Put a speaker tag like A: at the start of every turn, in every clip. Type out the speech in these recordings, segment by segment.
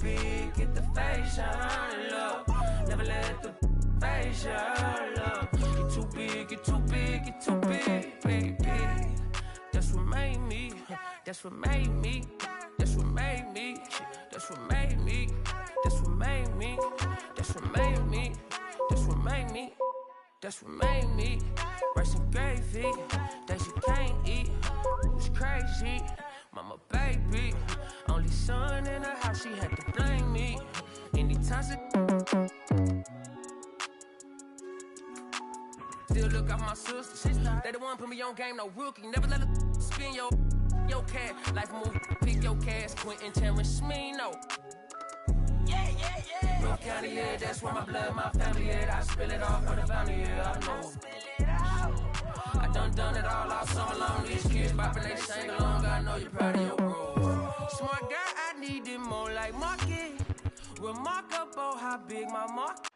A: big, get the face shine, love. Never let the face shine, love. Get too big, get too big, get too big, baby. That's what made me, that's what made me, that's what made me, that's what made me, that's what made me, that's what made me, that's what made me, that's what made me. Rice and gravy, that you can't eat. It was crazy, mama baby. Only son in the house, she had to blame me. Anytime still look out my sisters. They the one put me on game, no rookie. Never let her spin your cat. Life move, pick your cash. Quentin Terrence, me, no. Yeah. North County, yeah, that's where my blood, my family, yeah. I spill it all for the family, yeah, I know. I done it all summer long. These kids bopping, they sing along. I know you're proud of your bro. Smart guy, I need it more like market. Remarkable how big my market.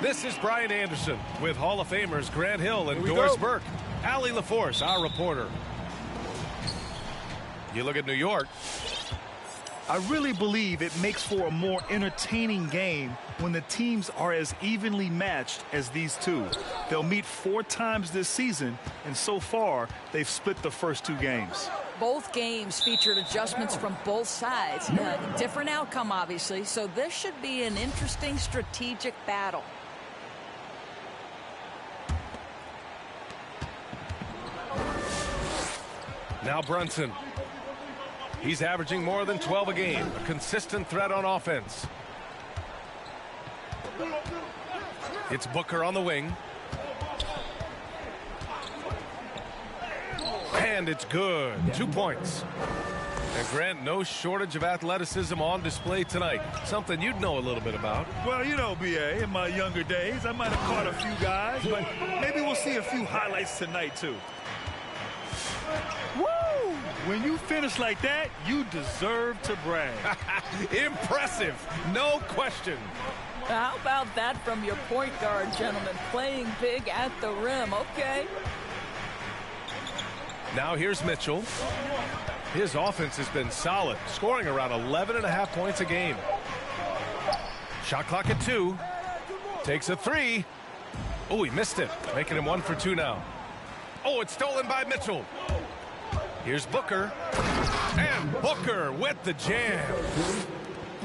B: This is Brian Anderson with Hall of Famers Grant Hill and Doris Burke. Allie LaForce, our reporter. You look at New York.
C: I really believe it makes for a more entertaining game when the teams are as evenly matched as these two. They'll meet 4 times this season, and so far, they've split the first 2 games.
D: Both games featured adjustments from both sides. Different outcome, obviously, so this should be an interesting strategic battle.
B: Now Brunson. He's averaging more than 12 a game. A consistent threat on offense. It's Booker on the wing. And it's good. 2 points. And Grant, no shortage of athleticism on display tonight. Something you'd know a little bit about.
C: Well, you know, B.A., in my younger days, I might have caught a few guys, but maybe we'll see a few highlights tonight, too. Woo! When you finish like that, you deserve to brag.
B: Impressive, no question.
D: How about that from your point guard, gentlemen? Playing big at the rim, okay?
B: Now here's Mitchell. His offense has been solid, scoring around 11.5 points a game. Shot clock at 2. Takes a 3. Oh, he missed it, making him 1 for 2 now. Oh, it's stolen by Mitchell. Here's Booker. And Booker with the jam.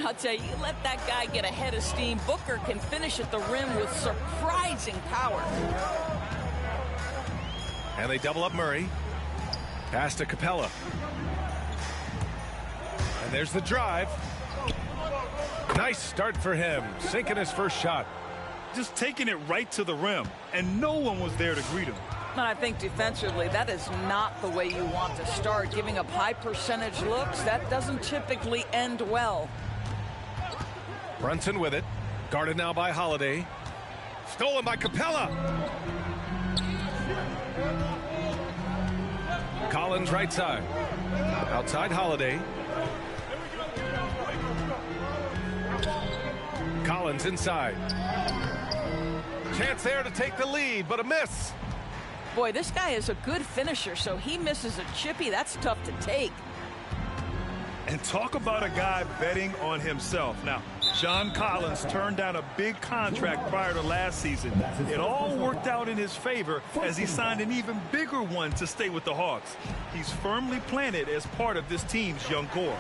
D: I'll tell you, you let that guy get a head of steam. Booker can finish at the rim with surprising power.
B: And they double up Murray. Pass to Capella. And there's the drive. Nice start for him, sinking his first shot.
C: Just taking it right to the rim, and no one was there to greet him.
D: And I think defensively, that is not the way you want to start. Giving up high percentage looks, that doesn't typically end well.
B: Brunson with it. Guarded now by Holiday. Stolen by Capella. Collins right side. Outside Holiday. Collins inside. Chance there to take the lead, but a miss.
D: Boy, this guy is a good finisher, so he misses a chippy. That's tough to take.
C: And talk about a guy betting on himself. Now, John Collins turned down a big contract prior to last season. It all worked out in his favor as he signed an even bigger one to stay with the Hawks. He's firmly planted as part of this team's young core.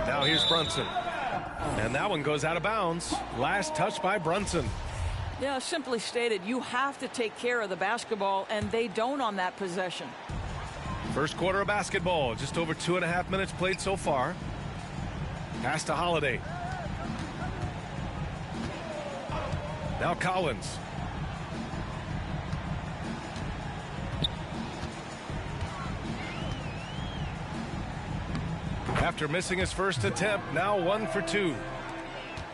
B: Now here's Brunson. And that one goes out of bounds. Last touch by Brunson.
D: Yeah, simply stated, you have to take care of the basketball, and they don't on that possession.
B: First quarter of basketball, just over 2.5 minutes played so far. Pass to Holiday. Now Collins. After missing his first attempt, now 1 for 2.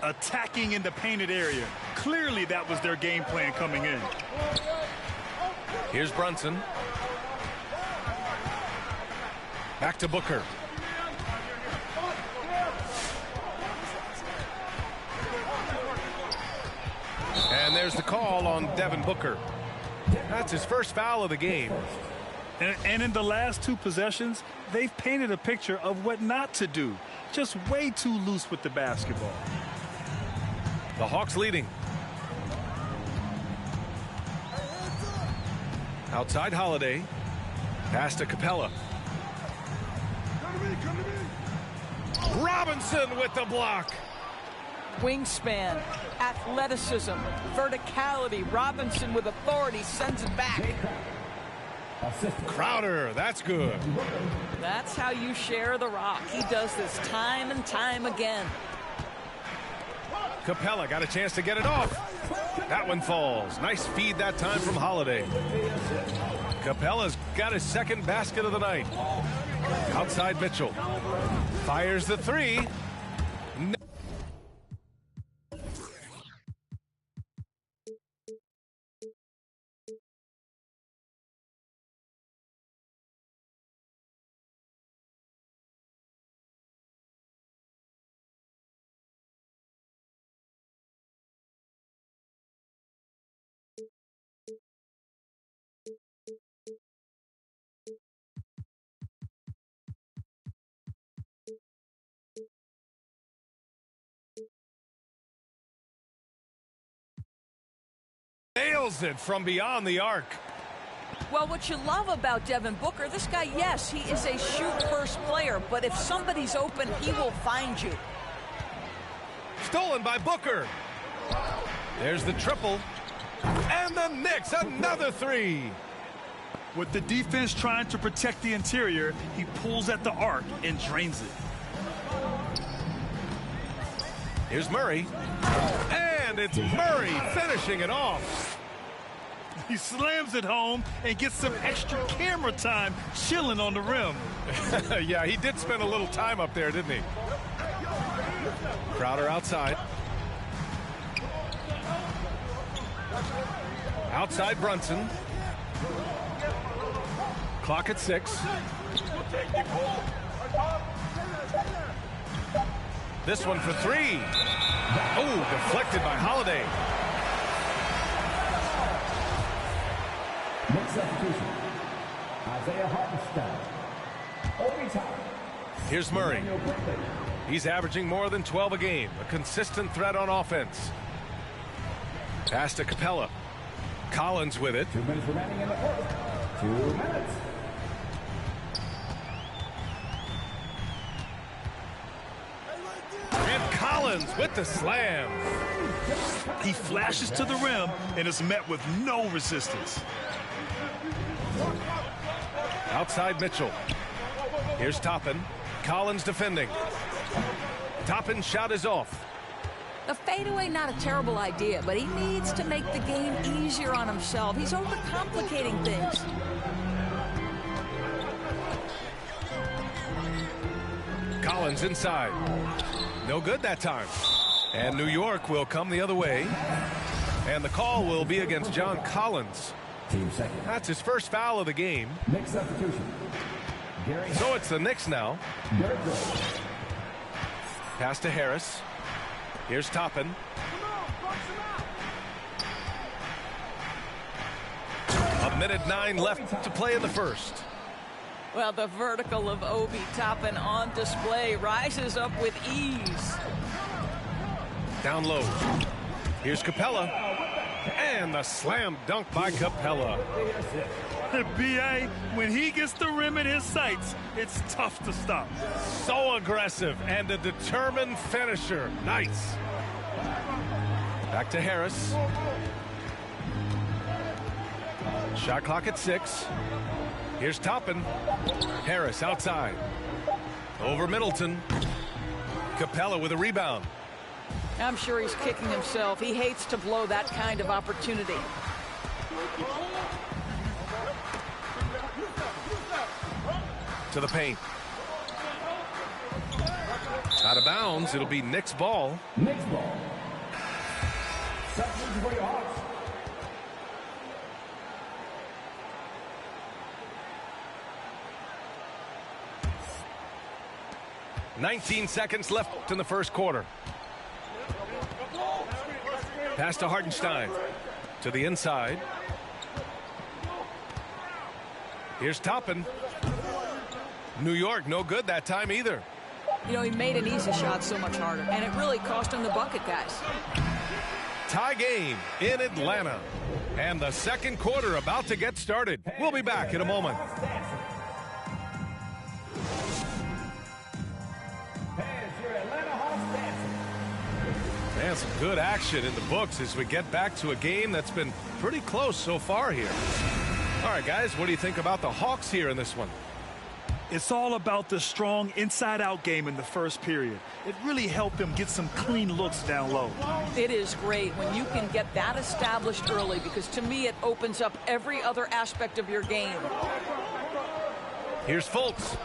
C: Attacking in the painted area. Clearly that was their game plan coming in.
B: Here's Brunson. Back to Booker. And there's the call on Devin Booker. That's his first foul of the game.
C: And in the last 2 possessions, they've painted a picture of what not to do. Just way too loose with the basketball.
B: The Hawks leading. Outside Holiday. Pass to Capella. Robinson with the block.
D: Wingspan, athleticism, verticality. Robinson with authority sends it back.
B: Crowder, that's good.
D: That's how you share the rock. He does this time and time again.
B: Capella got a chance to get it off. That one falls. Nice feed that time from Holiday. Capella's got his second basket of the night. Outside Mitchell. Fires the 3. Nails it from beyond the arc.
D: Well, what you love about Devin Booker, this guy, yes, he is a shoot-first player, but if somebody's open, he will find you.
B: Stolen by Booker. There's the triple. And the Knicks, another 3.
C: With the defense trying to protect the interior, he pulls at the arc and drains it.
B: Here's Murray. And it's Murray finishing it off.
C: He slams it home and gets some extra camera time chilling on the rim.
B: Yeah, he did spend a little time up there, didn't he? Crowder outside. Outside Brunson. Clock at 6. This one for 3. Oh, deflected by Holiday.
E: Next substitution, Isaiah Hartenstein. Overtime.
B: Here's Murray. He's averaging more than 12 a game. A consistent threat on offense. Pass to Capella. Collins with it.
E: 2 minutes remaining in the first. 2 minutes.
B: Collins with the slam.
C: He flashes to the rim and is met with no resistance.
B: Outside Mitchell. Here's Toppin. Collins defending. Toppin's shot is off.
D: The fadeaway, not a terrible idea, but he needs to make the game easier on himself. He's overcomplicating things.
B: Collins inside. No good that time. And New York will come the other way. And the call will be against John Collins.
E: Team second.
B: That's his first foul of the game.
E: Knicks substitution.
B: So it's the Knicks now.
E: Derrick Rose.
B: Pass to Harris. Here's Toppin. A minute 9 left to play in the first.
D: Well, the vertical of Obi Toppin on display rises up with ease.
B: Down low. Here's Capella. And the slam dunk by Capella.
C: B.A., when he gets the rim in his sights, it's tough to stop.
B: So aggressive and a determined finisher. Nice. Back to Harris. Shot clock at 6. Here's Toppin. Harris outside. Over Middleton. Capella with a rebound.
D: I'm sure he's kicking himself. He hates to blow that kind of opportunity.
B: To the paint. Out of bounds. It'll be Knicks ball.
E: Knicks ball. Substitution for your Hawks.
B: $19 seconds left in the first quarter. Pass to Hartenstein. To the inside. Here's Toppin. New York, no good that time either.
D: You know, he made an easy shot so much harder, and it really cost him the bucket, guys.
B: Tie game in Atlanta. And the second quarter about to get started. We'll be back in a moment. Man, some good action in the books as we get back to a game that's been pretty close so far here. All right, guys, what do you think about the Hawks here in this one?
C: It's all about the strong inside-out game in the first period. It really helped them get some clean looks down low.
D: It is great when you can get that established early, because to me it opens up every other aspect of your game.
B: Here's Fultz.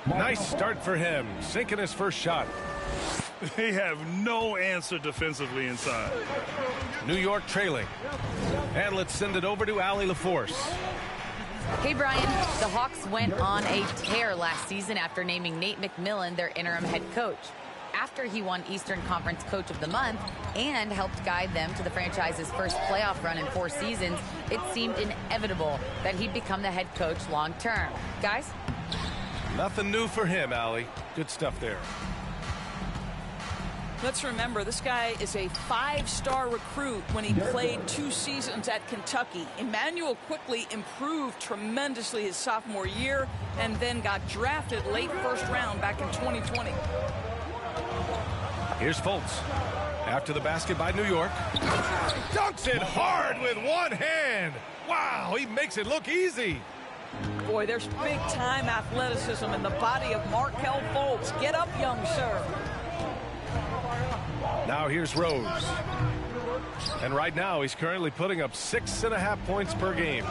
B: Nice start for him, sinking his first shot.
C: They have no answer defensively inside.
B: New York trailing. And let's send it over to Allie LaForce.
F: Hey, Brian. The Hawks went on a tear last season after naming Nate McMillan their interim head coach. After he won Eastern Conference Coach of the Month and helped guide them to the franchise's first playoff run in 4 seasons, it seemed inevitable that he'd become the head coach long term. Guys?
B: Nothing new for him, Allie. Good stuff there.
D: Let's remember, this guy is a 5-star recruit when he played 2 seasons at Kentucky. Emmanuel quickly improved tremendously his sophomore year and then got drafted late first round back in 2020.
B: Here's Fultz. After the basket by New York. Dunks it hard with one hand. Wow, he makes it look easy.
D: Boy, there's big-time athleticism in the body of Markelle Fultz. Get up, young sir.
B: Now here's Rose. And right now he's currently putting up 6.5 points per game.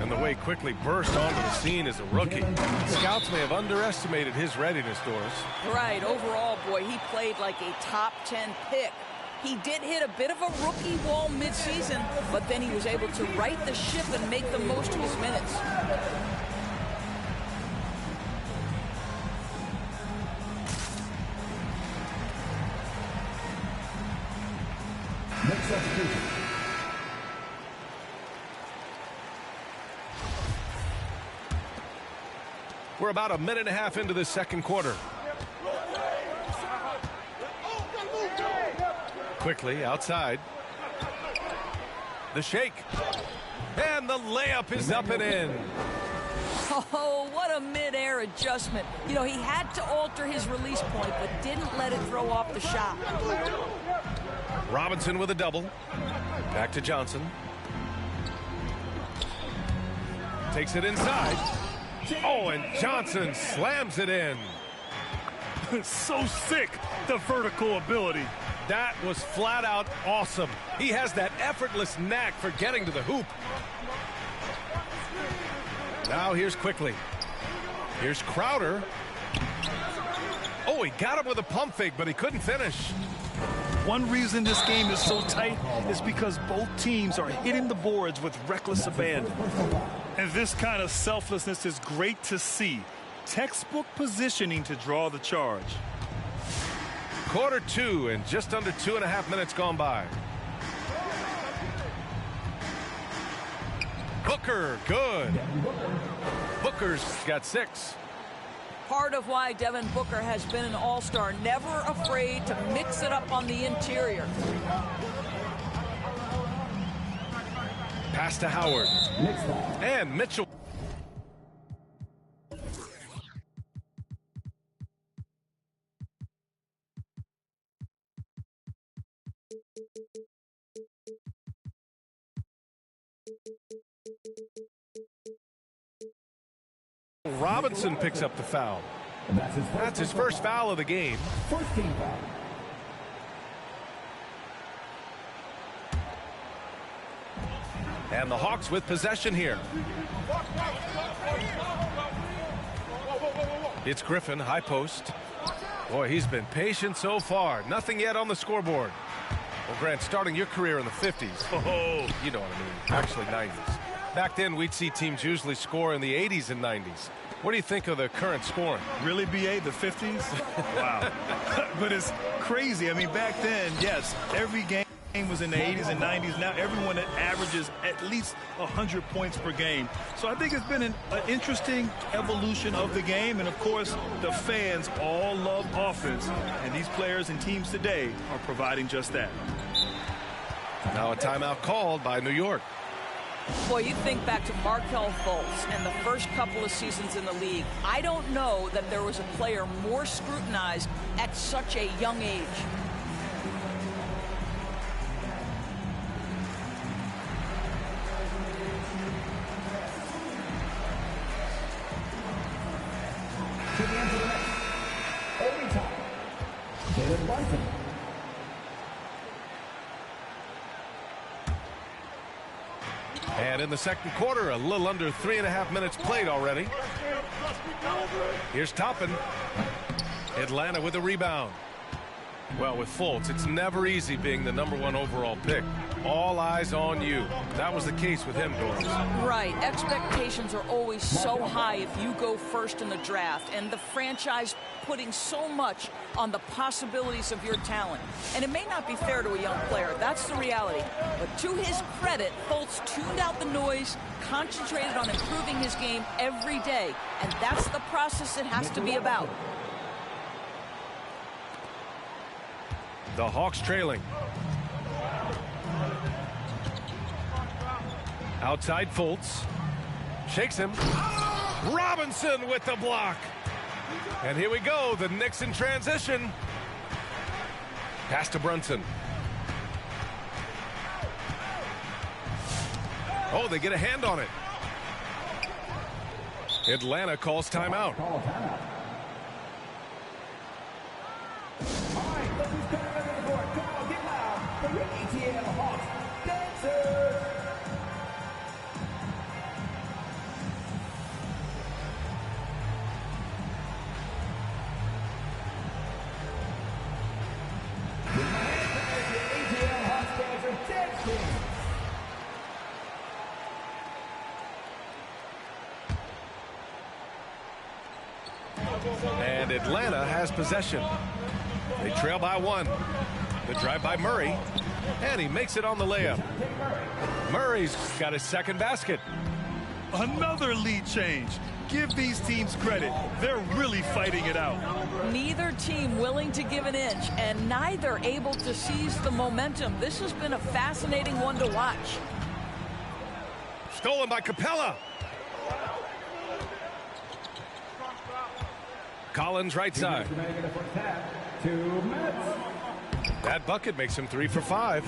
B: And the way quickly burst onto the scene as a rookie. Scouts may have underestimated his readiness, Doris.
D: Right, overall, boy, he played like a top 10 pick. He did hit a bit of a rookie wall midseason, but then he was able to right the ship and make the most of his minutes.
E: Next substitution.
B: We're about a minute and a half into this second quarter. Quickly outside. The shake. And the layup is up and in.
D: Oh, what a mid-air adjustment. You know, he had to alter his release point, but didn't let it throw off the shot.
B: Robinson with a double. Back to Johnson. Takes it inside. Oh, and Johnson slams it in.
C: So sick, the vertical ability.
B: That was flat out awesome. He has that effortless knack for getting to the hoop. Now here's Quickly. Here's Crowder. Oh, he got him with a pump fake, but he couldn't finish.
C: One reason this game is so tight is because both teams are hitting the boards with reckless abandon. And this kind of selflessness is great to see. Textbook positioning to draw the charge.
B: Quarter 2 and just under 2.5 minutes gone by. Booker, good. Booker's got 6.
D: Part of why Devin Booker has been an all-star, never afraid to mix it up on the interior.
B: Pass to Howard. And Mitchell. Robinson picks up the foul. That's his first foul of the game.
E: First team foul.
B: And the Hawks with possession here. It's Griffin, high post. Boy, he's been patient so far. Nothing yet on the scoreboard. Well, Grant, starting your career in the 50s. Oh, you know what I mean. Actually, 90s. Back then, we'd see teams usually score in the 80s and 90s. What do you think of the current scoring?
C: Really, BA, the 50s? Wow. But it's crazy. I mean, back then, yes, every game was in the 80s and 90s. Now everyone averages at least 100 points per game. So I think it's been an interesting evolution of the game. And, of course, the fans all love offense. And these players and teams today are providing just that.
B: Now a timeout called by New York.
D: Boy, you think back to Markelle Fultz and the first couple of seasons in the league. I don't know that there was a player more scrutinized at such a young age.
E: To the end of the match. Overtime. Jalen Brunson.
B: And in the second quarter, a little under 3.5 minutes played already. Here's Toppin. Atlanta with a rebound. Well, with Fultz, it's never easy being the #1 overall pick. All eyes on you. That was the case with him, Doris.
D: Right. Expectations are always so high if you go first in the draft, and the franchise putting so much on the possibilities of your talent. And it may not be fair to a young player. That's the reality. But to his credit, Fultz tuned out the noise, concentrated on improving his game every day. And that's the process it has to be about.
B: The Hawks trailing. Outside Fultz. Shakes him. Robinson with the block. And here we go. The Knicks in transition. Pass to Brunson. Oh, they get a hand on it. Atlanta calls timeout.
E: Call timeout. All right, look who's coming under the board. Come on, get loud for your ATL Hawks dancers.
B: And Atlanta has possession. They trail by 1. The drive by Murray. And he makes it on the layup. Murray's got his second basket.
C: Another lead change. Give these teams credit. They're really fighting it out.
D: Neither team willing to give an inch, and neither able to seize the momentum. This has been a fascinating one to watch.
B: Stolen by Capella. Collins right side. That bucket makes him 3 for 5.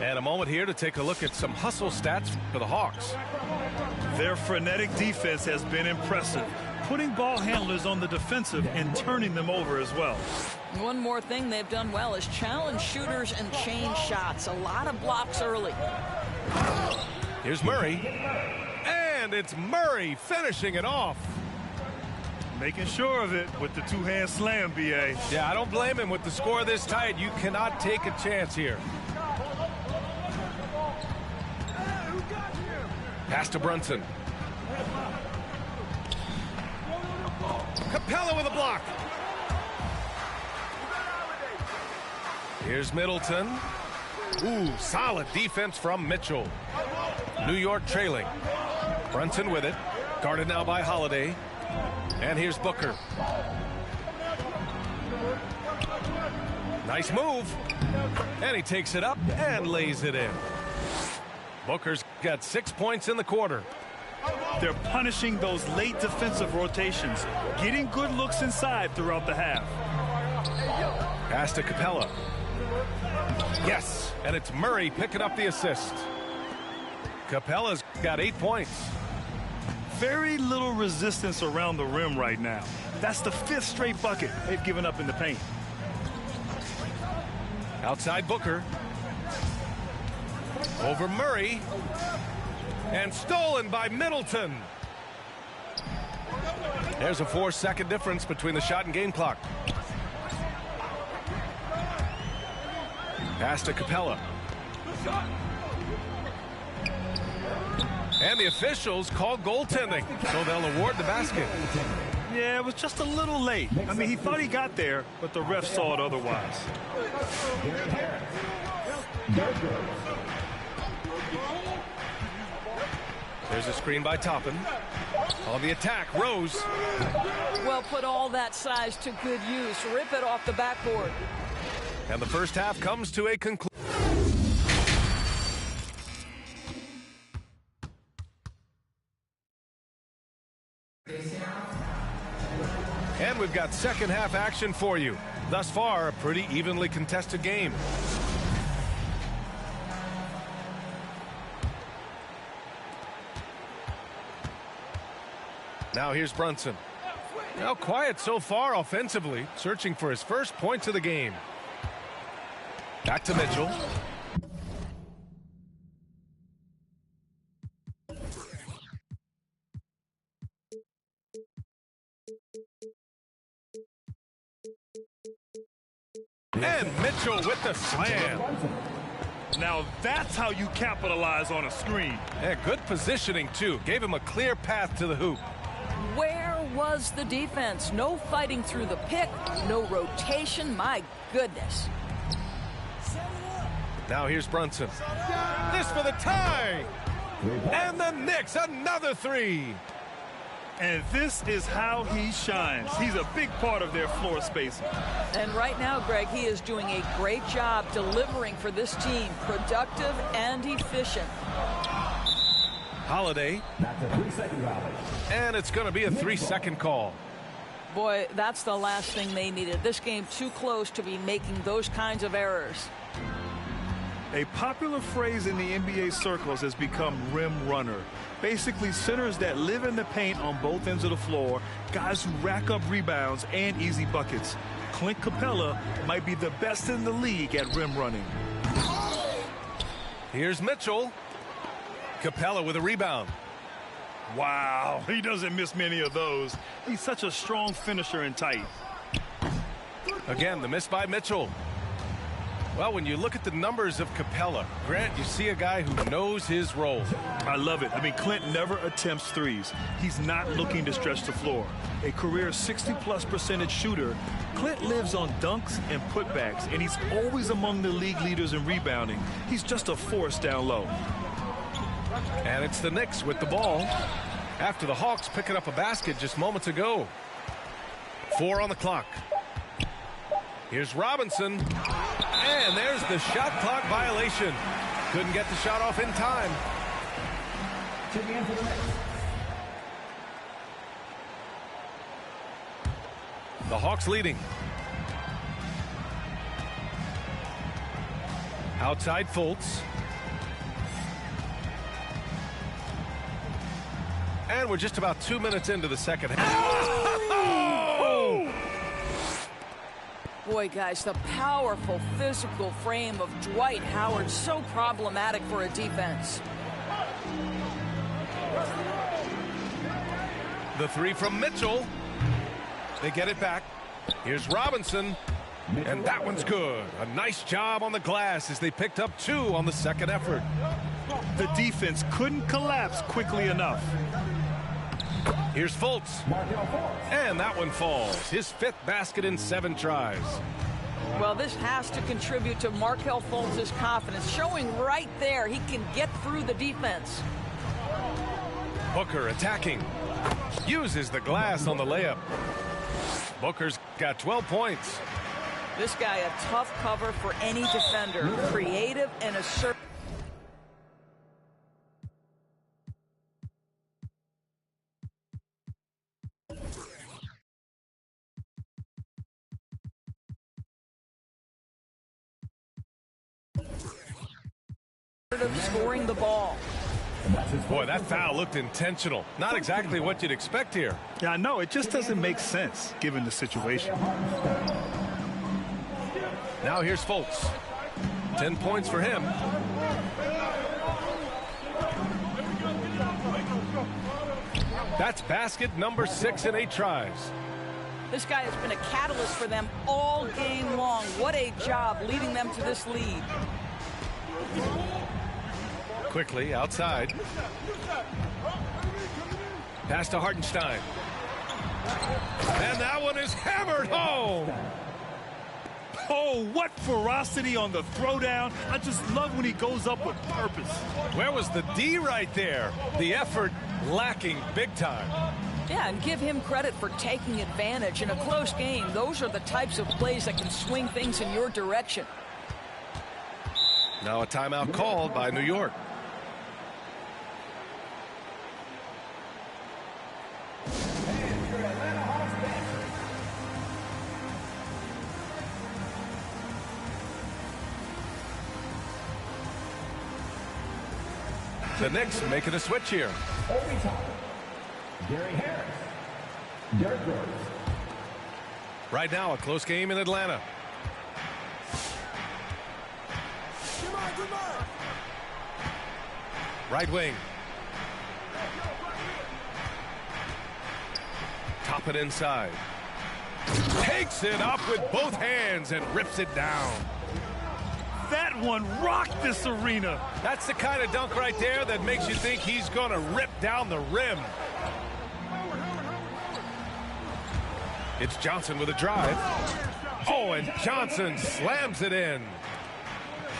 B: And a moment here to take a look at some hustle stats for the Hawks.
C: Their frenetic defense has been impressive, putting ball handlers on the defensive and turning them over as well.
D: One more thing they've done well is challenge shooters and change shots. A lot of blocks early.
B: Here's Murray. And it's Murray finishing it off.
C: Making sure of it with the two-hand slam, B.A.
B: Yeah, I don't blame him with the score this tight. You cannot take a chance here. Pass to Brunson. Capella with a block. Here's Middleton. Ooh, solid defense from Mitchell. New York trailing. Brunson with it. Guarded now by Holiday. And here's Booker. Nice move. And he takes it up and lays it in. Booker's got 6 points in the quarter.
C: They're punishing those late defensive rotations, getting good looks inside throughout the half.
B: Pass to Capella. Yes, and it's Murray picking up the assist. Capella's got 8 points.
C: Very little resistance around the rim right now. That's the 5th straight bucket they've given up in the paint.
B: Outside Booker. Over Murray. And stolen by Middleton. There's a 4-second difference between the shot and game clock. Pass to Capella. And the officials call goaltending, so they'll award the basket.
C: Yeah, it was just a little late. I mean, he thought he got there, but the ref saw it otherwise.
B: There's a screen by Toppin. On the attack, Rose.
D: Well, put all that size to good use. Rip it off the backboard.
B: And the first half comes to a conclusion. And we've got second half action for you. Thus far, a pretty evenly contested game. Now here's Brunson. Now quiet so far offensively, searching for his first points of the game. Back to Mitchell. And Mitchell with the slam.
C: Now that's how you capitalize on a screen.
B: Yeah, good positioning, too. Gave him a clear path to the hoop.
D: Where was the defense? No fighting through the pick, no rotation. My goodness.
B: Now here's Brunson. This for the tie. And the Knicks, another 3.
C: And this is how he shines. He's a big part of their floor spacing.
D: And right now, Greg, he is doing a great job delivering for this team. Productive and efficient.
B: Holiday.
E: That's a 3-second foul.
B: And it's going to be a 3-second call.
D: Boy, that's the last thing they needed. This game too close to be making those kinds of errors.
C: A popular phrase in the NBA circles has become rim runner. Basically, centers that live in the paint on both ends of the floor, guys who rack up rebounds and easy buckets. Clint Capella might be the best in the league at rim running.
B: Here's Mitchell. Capella with a rebound.
C: Wow, he doesn't miss many of those. He's such a strong finisher and tight.
B: Again, the miss by Mitchell. Well, when you look at the numbers of Capella, Grant, you see a guy who knows his role.
C: I love it. I mean, Clint never attempts threes. He's not looking to stretch the floor. A career 60+% shooter, Clint lives on dunks and putbacks, and he's always among the league leaders in rebounding. He's just a force down low.
B: And it's the Knicks with the ball after the Hawks picking up a basket just moments ago. 4 on the clock. Here's Robinson. And there's the shot clock violation. Couldn't get the shot off in time. The Hawks leading. Outside Fultz. And we're just about 2 minutes into the second half.
D: Boy, guys, the powerful physical frame of Dwight Howard, so problematic for a defense.
B: The three from Mitchell. They get it back. Here's Robinson. And that one's good. A nice job on the glass as they picked up 2 on the second effort.
C: The defense couldn't collapse quickly enough.
B: Here's Fultz. And that one falls. His 5th basket in 7 tries.
D: Well, this has to contribute to Markelle Fultz's confidence, showing right there he can get through the defense.
B: Booker attacking. Uses the glass on the layup. Booker's got 12 points.
D: This guy a tough cover for any defender. Creative and assertive. Scoring the ball.
B: Boy, that foul looked intentional. Not exactly what you'd expect here.
C: Yeah, I know. It just doesn't make sense given the situation.
B: Now here's Fultz. 10 points for him. That's basket number 6 in 8 tries.
D: This guy has been a catalyst for them all game long. What a job leading them to this lead.
B: Quickly outside. Pass to Hartenstein. And that one is hammered home.
C: Oh, what ferocity on the throwdown. I just love when he goes up with purpose.
B: Where was the D right there? The effort lacking big time.
D: Yeah, and give him credit for taking advantage in a close game. Those are the types of plays that can swing things in your direction.
B: Now a timeout called by New York. The Knicks making a switch here. Right now, a close game in Atlanta. Right wing. Top it inside. Takes it up with both hands and rips it down.
C: That one rocked this arena.
B: That's the kind of dunk right there that makes you think he's going to rip down the rim. It's Johnson with a drive. Oh, and Johnson slams it in.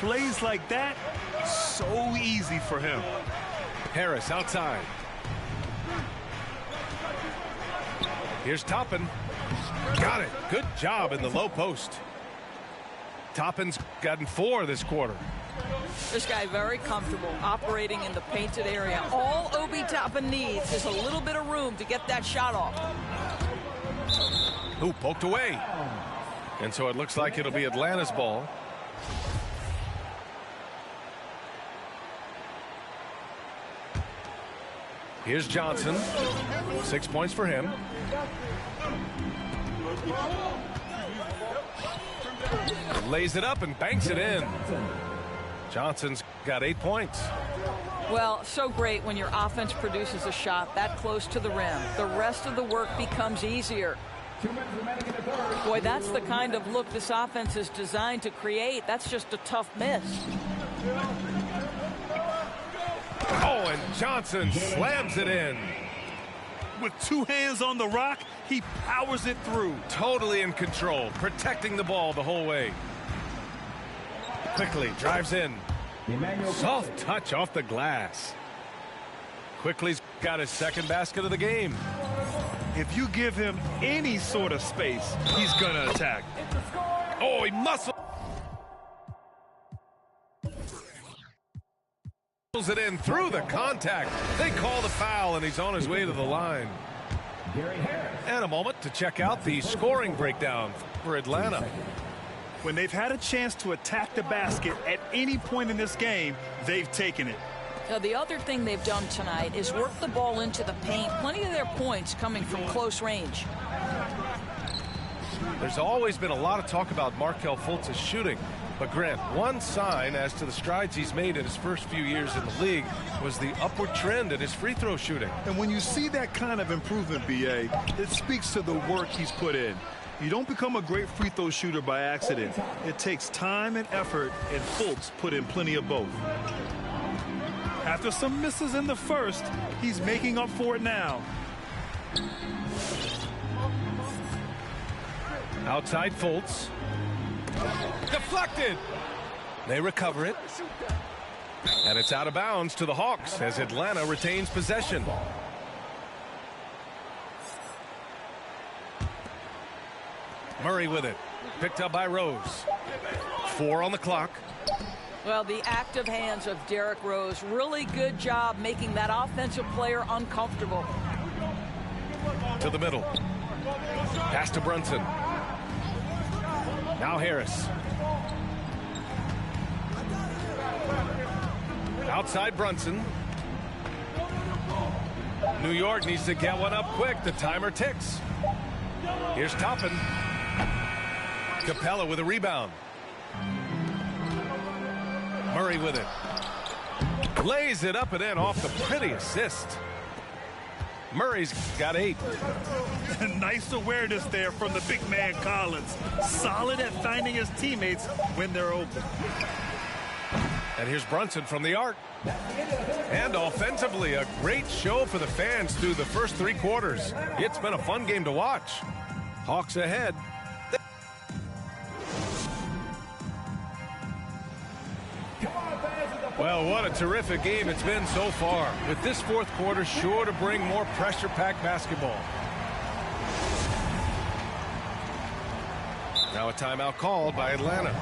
C: Plays like that, so easy for him.
B: Harris outside. Here's Toppin. Got it. Good job in the low post. Toppin's gotten 4 this quarter.
D: This guy very comfortable operating in the painted area. All Obi Toppin needs is a little bit of room to get that shot off.
B: Ooh, poked away. And so it looks like it'll be Atlanta's ball. Here's Johnson. 6 points for him. Lays it up and banks it in. Johnson's got 8 points.
D: Well, so great when your offense produces a shot that close to the rim. The rest of the work becomes easier. Boy, that's the kind of look this offense is designed to create. That's just a tough miss.
B: Oh, and Johnson slams it in.
C: With 2 hands on the rock, he powers it through.
B: Totally in control, protecting the ball the whole way. Quickly drives in. Soft touch off the glass. Quickly's got his 2nd basket of the game.
C: If you give him any sort of space, he's going to attack.
B: Oh, he muscles it in through the contact. They call the foul, and he's on his way to the line. And a moment to check out the scoring breakdown for Atlanta.
C: When they've had a chance to attack the basket at any point in this game, they've taken it.
D: Now, the other thing they've done tonight is work the ball into the paint. Plenty of their points coming from close range.
B: There's always been a lot of talk about Markelle Fultz's shooting. But Grant, one sign as to the strides he's made in his first few years in the league was the upward trend in his free throw shooting.
C: And when you see that kind of improvement, B.A., it speaks to the work he's put in. You don't become a great free throw shooter by accident. It takes time and effort, and Fultz put in plenty of both. After some misses in the first, he's making up for it now.
B: Outside Fultz. Deflected. They recover it. And it's out of bounds to the Hawks as Atlanta retains possession. Murray with it. Picked up by Rose. 4 on the clock.
D: Well, the active hands of Derrick Rose. Really good job making that offensive player uncomfortable.
B: To the middle. Pass to Brunson. Now Harris. Outside Brunson. New York needs to get one up quick. The timer ticks. Here's Toppin. Capella with a rebound. Murray with it. Lays it up and in off the pretty assist. Murray's got 8.
C: Nice awareness there from the big man Collins. Solid at finding his teammates when they're open.
B: And here's Brunson from the arc. And offensively, a great show for the fans through the first 3 quarters. It's been a fun game to watch. Hawks ahead. Well, what a terrific game it's been so far. With this 4th quarter sure to bring more pressure-packed basketball. Now a timeout called by Atlanta.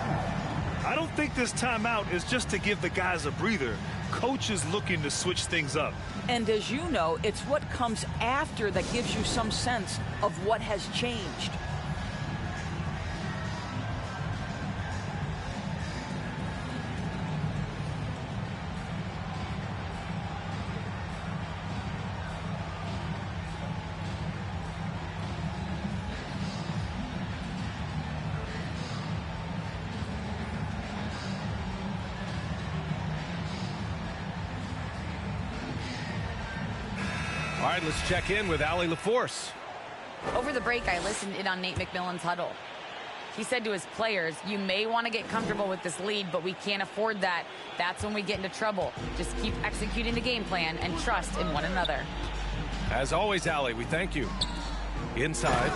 C: I don't think this timeout is just to give the guys a breather. Coach is looking to switch things up.
D: And as you know, it's what comes after that gives you some sense of what has changed.
B: All right, let's check in with Allie LaForce.
F: Over the break, I listened in on Nate McMillan's huddle. He said to his players, you may want to get comfortable with this lead, but we can't afford that. That's when we get into trouble. Just keep executing the game plan and trust in one another.
B: As always, Allie, we thank you. Inside.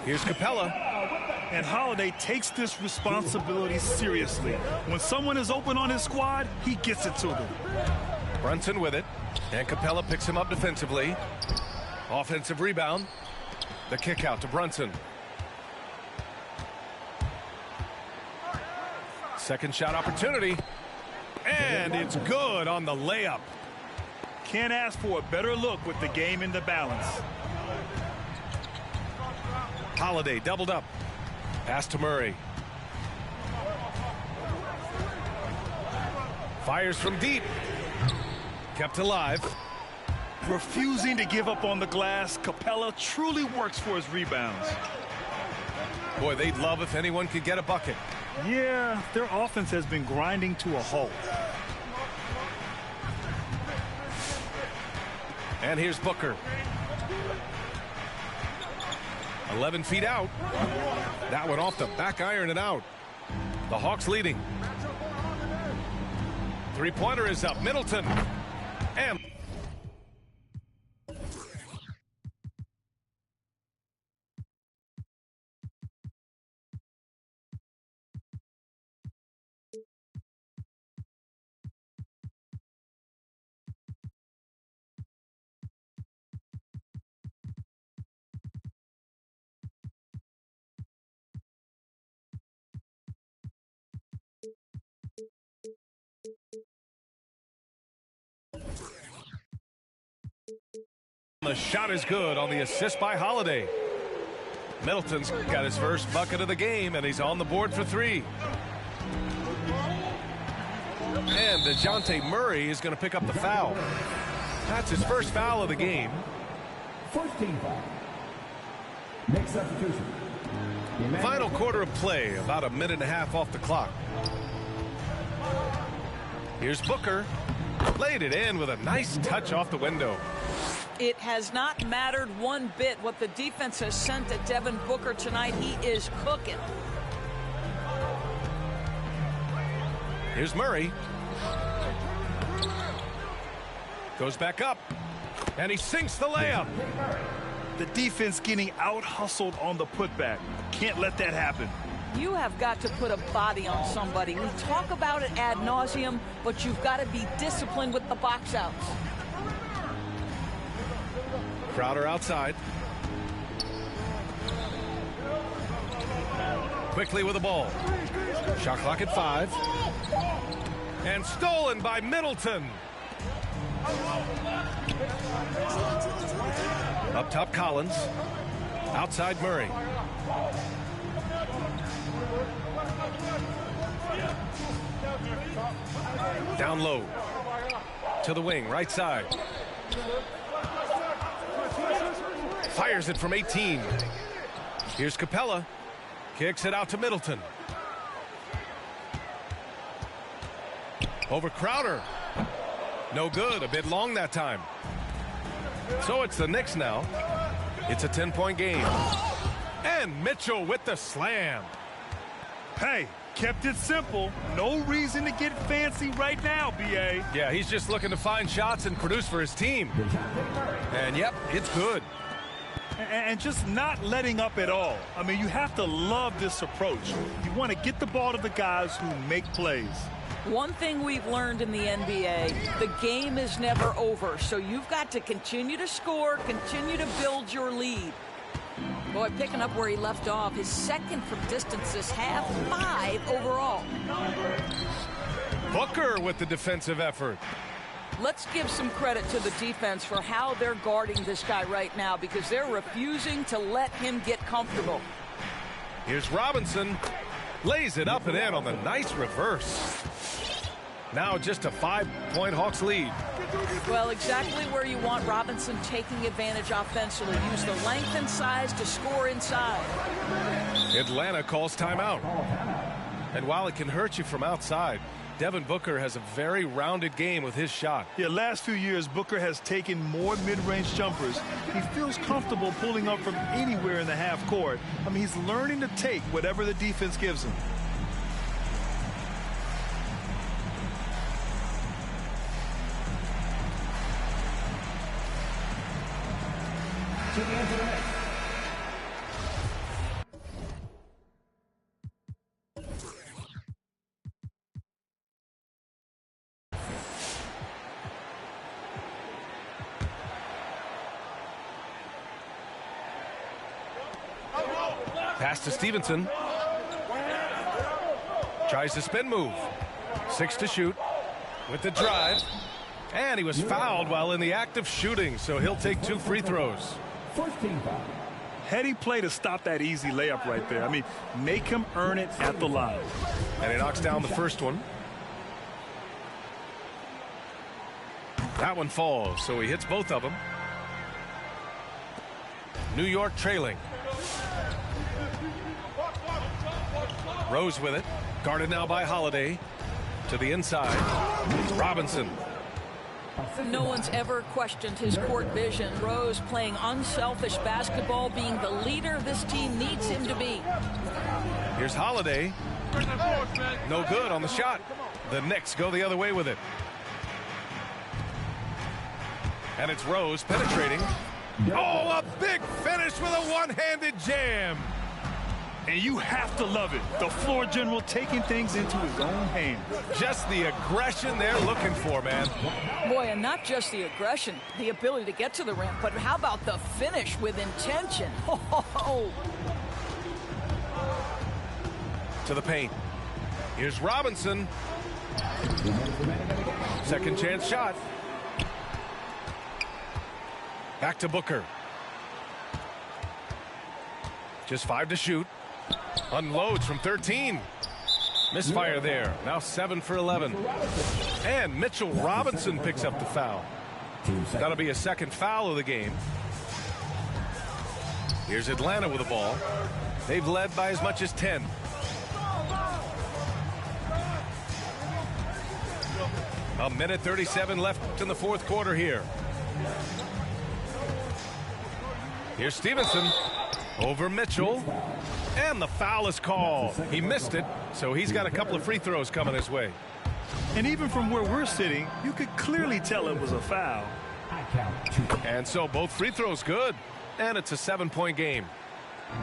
B: Here's Capella.
C: And Holiday takes this responsibility seriously. When someone is open on his squad, he gets it to them.
B: Brunson with it. And Capella picks him up defensively. Offensive rebound. The kick out to Brunson. Second shot opportunity. And it's good on the layup.
C: Can't ask for a better look with the game in the balance.
B: Holiday doubled up. Pass to Murray. Fires from deep. Kept alive.
C: Refusing to give up on the glass, Capella truly works for his rebounds.
B: Boy, they'd love if anyone could get a bucket.
C: Yeah, their offense has been grinding to a halt.
B: And here's Booker. 11 feet out. That one off the back iron and out. The Hawks leading. Three-pointer is up. Middleton. And The shot is good on the assist by Holiday. Middleton's got his first bucket of the game, and he's on the board for 3. And DeJounte Murray is going to pick up the foul. That's his first foul of the game.
E: First team foul. Next substitution.
B: Final quarter of play, about a minute and a half off the clock. Here's Booker. Laid it in with a nice touch off the window.
D: It has not mattered one bit what the defense has sent at Devin Booker tonight. He is cooking.
B: Here's Murray. Goes back up. And he sinks the layup.
C: The defense getting out-hustled on the putback. Can't let that happen.
D: You have got to put a body on somebody. We talk about it ad nauseum, but you've got to be disciplined with the box outs.
B: Crowder outside. Quickly with the ball. Shot clock at 5. And stolen by Middleton. Up top Collins. Outside Murray. Down low. To the wing, right side. Fires it from 18. Here's Capella. Kicks it out to Middleton. Over Crowder. No good. A bit long that time. So it's the Knicks now. It's a 10-point game. And Mitchell with the slam.
C: Hey, kept it simple. No reason to get fancy right now, B.A.
B: Yeah, he's just looking to find shots and produce for his team. And, yep, it's good.
C: And just not letting up at all. I mean, you have to love this approach. You want to get the ball to the guys who make plays.
D: One thing we've learned in the NBA, the game is never over, so you've got to continue to score, continue to build your lead. Boy, picking up where he left off, his second from distance this half, 5 overall.
B: Booker with the defensive effort.
D: Let's give some credit to the defense for how they're guarding this guy right now, because they're refusing to let him get comfortable.
B: Here's Robinson. Lays it up and in on the nice reverse. Now just a 5-point Hawks lead.
D: Well, exactly where you want Robinson taking advantage offensively. Use the length and size to score inside.
B: Atlanta calls timeout. And while it can hurt you from outside, Devin Booker has a very rounded game with his shot.
C: Yeah, last few years, Booker has taken more mid-range jumpers. He feels comfortable pulling up from anywhere in the half court. I mean, he's learning to take whatever the defense gives him.
B: Pass to Stevenson. Tries to spin move. 6 to shoot. With the drive. And he was fouled while in the act of shooting, so he'll take 2 free throws.
E: First team foul.
C: Heady play to stop that easy layup right there. I mean, make him earn it at the line.
B: And he knocks down the first one. That one falls, so he hits both of them. New York trailing. Rose with it. Guarded now by Holiday. To the inside. Robinson.
D: No one's ever questioned his court vision. Rose playing unselfish basketball, being the leader this team needs him to be.
B: Here's Holiday. No good on the shot. The Knicks go the other way with it. And it's Rose penetrating. Oh, a big finish with a one-handed jam.
C: And you have to love it. The floor general taking things into his own hands.
B: Just the aggression they're looking for, man.
D: Boy, and not just the aggression, the ability to get to the rim, but how about the finish with intention? Oh.
B: To the paint. Here's Robinson. Second chance shot. Back to Booker. Just 5 to shoot. Unloads from 13. Misfire there. Now 7 for 11. And Mitchell Robinson picks up the foul. That'll be a second foul of the game. Here's Atlanta with the ball. They've led by as much as 10. A minute 37 left in the fourth quarter here. Here's Stevenson over Mitchell. And the foul is called. He missed it, so he's got a couple of free throws coming his way.
C: And even from where we're sitting, you could clearly tell it was a foul.
B: And so both free throws good. And it's a 7-point game.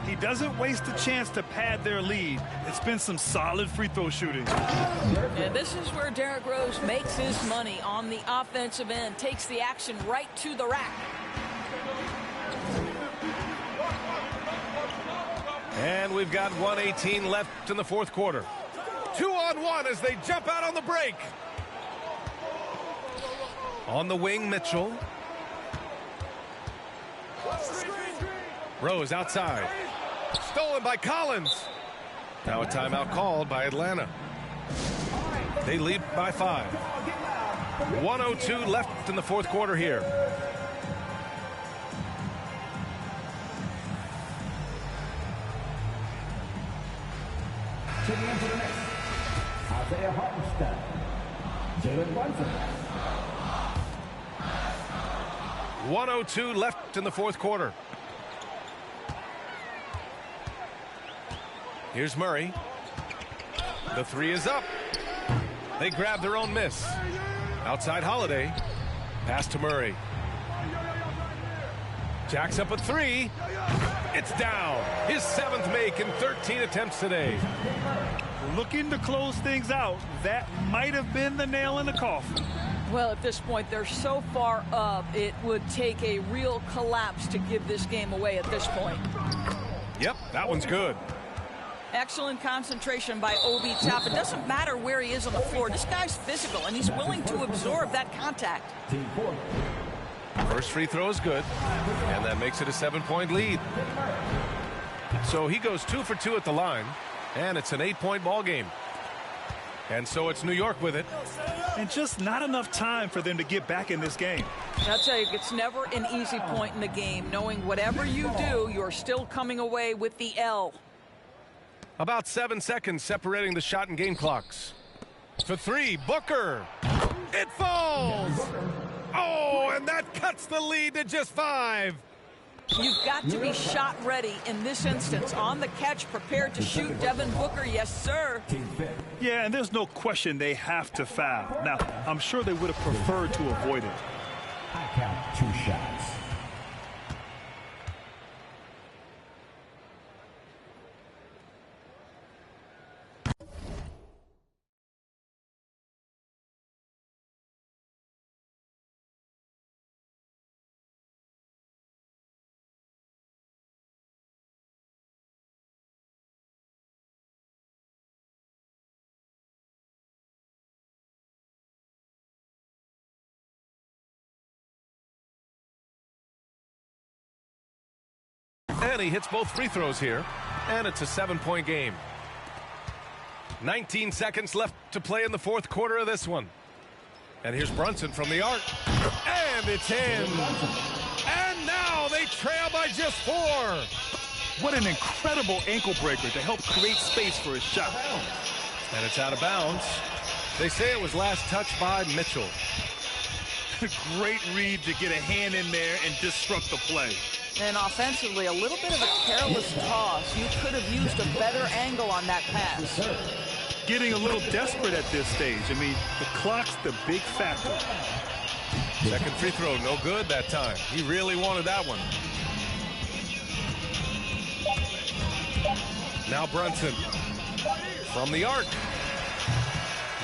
C: He doesn't waste a chance to pad their lead. It's been some solid free throw shooting.
D: And this is where Derrick Rose makes his money on the offensive end. Takes the action right to the rack.
B: And we've got 1:18 left in the fourth quarter. 2-on-1 as they jump out on the break. On the wing, Mitchell. Rose outside. Stolen by Collins. Now a timeout called by Atlanta. They lead by 5. 1:02 left in the fourth quarter here.
E: Checking into the Knicks, Isaiah Hartenstein, Jalen Brunson.
B: 1:02 left in the fourth quarter. Here's Murray. The three is up. They grab their own miss. Outside Holiday. Pass to Murray. Jacks up a three. It's down. His 7th make in 13 attempts today.
C: Looking to close things out. That might have been the nail in the coffin.
D: Well, at this point, they're so far up, it would take a real collapse to give this game away at this point.
B: Yep, that one's good.
D: Excellent concentration by Obi Toppin. It doesn't matter where he is on the floor. This guy's physical, and he's willing to absorb that contact.
B: First free throw is good, and that makes it a 7-point lead. So he goes 2 for 2 at the line, and it's an 8-point ball game. And so it's New York with it.
C: And just not enough time for them to get back in this game.
D: I'll tell you, it's never an easy point in the game, knowing whatever you do, you're still coming away with the L.
B: About 7 seconds separating the shot and game clocks. For 3, Booker. It falls. Oh, and that cuts the lead to just 5.
D: You've got to be shot ready in this instance. On the catch, prepared to shoot. Devin Booker, yes, sir.
C: Yeah, and there's no question they have to foul. Now, I'm sure they would have preferred to avoid it.
E: I count 2 shots.
B: And he hits both free throws here. And it's a 7-point game. 19 seconds left to play in the fourth quarter of this one. And here's Brunson from the arc. And it's in. And now they trail by just 4.
C: What an incredible ankle breaker to help create space for his shot.
B: And it's out of bounds. They say it was last touched by Mitchell.
C: Great read to get a hand in there and disrupt the play.
D: And offensively, a little bit of a careless toss. You could have used a better angle on that pass.
C: Getting a little desperate at this stage. I mean, the clock's the big factor.
B: Second free throw, no good that time. He really wanted that one. Now Brunson from the arc.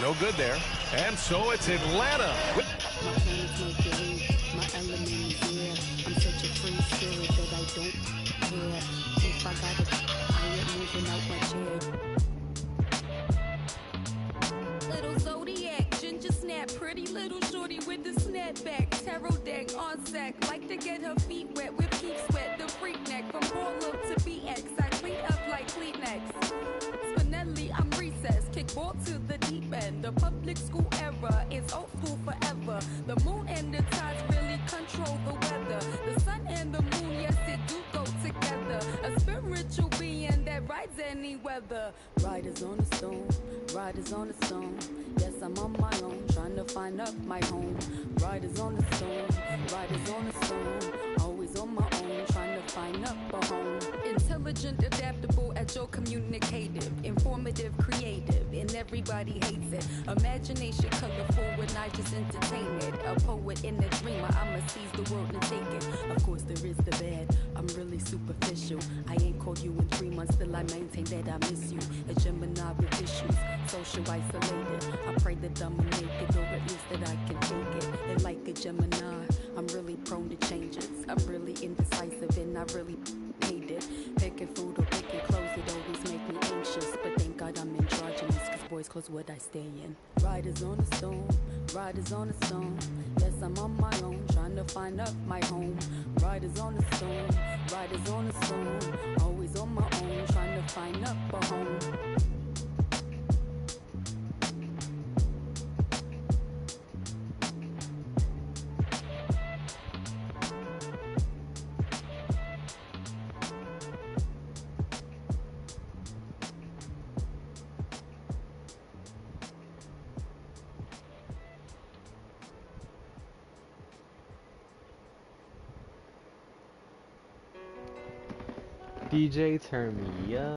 B: No good there. And so it's Atlanta.
G: Little Zodiac, ginger snap. snap. Pretty little shorty with the snapback. Tarot deck on sack. Like to get her feet wet with peep sweat. The freak neck from Harlem to BX. I clean up like Kleenex. Spinelli, I'm recessed. Kick ball to the deep end. The public school era is old school forever. The moon and the tides really control the weather. The sun and the moon, yes, it do go together. A spiritual being that rides any weather. Riders on a stone, riders on a stone. Yes, I'm on my own, trying to find up my home. Riders on a stone, riders on a stone. Always on my own, trying to find up a home. Intelligent, adaptable, agile, communicative, informative, creative, and everybody hates it. Imagination colorful when I just entertain it. A poet and a dreamer, I'ma seize the world and take it. Of course there is the bad, I'm really superficial. I ain't called you in 3 months, still I maintain that I miss you. A Gemini with issues, social isolated. I pray that I'ma make it, or at least that I can take it. And like a Gemini, I'm really prone to changes. I'm really indecisive and I really hate it. Picking food or picking clothes, it always make me anxious. But thank God I'm androgynous, cause boys clothes what I stay in. Riders on a stone, riders on a stone. Yes, I'm on my own, trying to find up my home. Riders on a stone, riders on a stone. Always on my own, trying to find up a home.
H: DJ, turn me up.